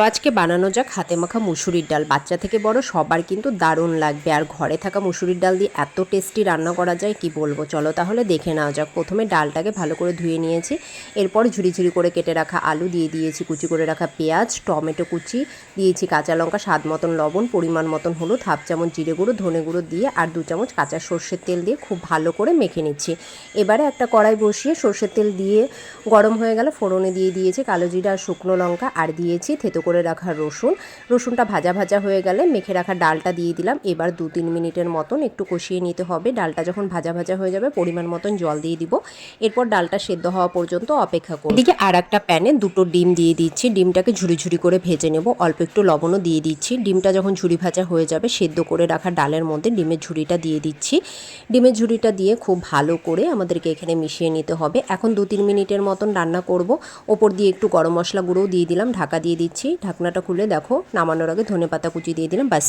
আজকে বানানো যাক হাতে মাখা মুসুরির ডাল। বাচ্চা থেকে বড় সবার কিন্তু দারুণ লাগবে। আর ঘরে থাকা মুসুরির ডাল দিয়ে এত টেস্টি রান্না করা যায় কি বলবো। চলো তাহলে দেখে নেওয়া যাক। প্রথমে ডালটাকে ভালো করে ধুয়ে নিয়েছি। এরপর ঝুরি ঝুরি করে কেটে রাখা আলু দিয়ে দিয়েছি, কুচি করে রাখা পেঁয়াজ, টমেটো কুচি দিয়েছি, কাঁচা লঙ্কা, স্বাদ মতন লবণ, পরিমাণ মতন হলুদ, হাফ চামচ জিরে গুঁড়ো, ধনে গুঁড়ো দিয়ে আর 2 চামচ কাঁচা সর্ষের তেল দিয়ে খুব ভালো করে মেখে নিচ্ছি। এবারে একটা কড়াই বসিয়ে সর্ষের তেল দিয়ে গরম হয়ে গেলে ফোড়নে দিয়ে দিয়েছি কালো জিরা আর শুকনো লঙ্কা, আর দিয়েছি থেতো করে রাখা রসুনটা ভাজা ভাজা হয়ে গেলে মেখে রাখা ডালটা দিয়ে দিলাম। এবার 2-3 মিনিটের মতন একটু কষিয়ে নিতে হবে। ডালটা যখন ভাজা ভাজা হয়ে যাবে পরিমাণ মতন জল দিয়ে দিব। এরপর ডালটা সেদ্ধ হওয়া পর্যন্ত অপেক্ষা করব। এদিকে আর একটা প্যানে 2টো ডিম দিয়ে দিচ্ছি। ডিমটাকে ঝুরি ঝুরি করে ভেজে নেব। অল্প একটু লবণও দিয়ে দিচ্ছি। ডিমটা যখন ঝুরি ভাজা হয়ে যাবে সেদ্ধ করে রাখা ডালের মধ্যে ডিমের ঝুরিটা দিয়ে দিচ্ছি। ডিমের ঝুরিটা দিয়ে খুব ভালো করে আমাদেরকে এখানে মিশিয়ে নিতে হবে। এখন 2-3 মিনিটের মতন রান্না করব। ওপর দিয়ে একটু গরম মশলা গুঁড়োও দিয়ে দিলাম, ঢাকা দিয়ে দিচ্ছি। ঢাকনাটা খুলে দেখো নামানোর আগে ধনেপাতা কুচি দিয়ে দিলাম। ব্যাস।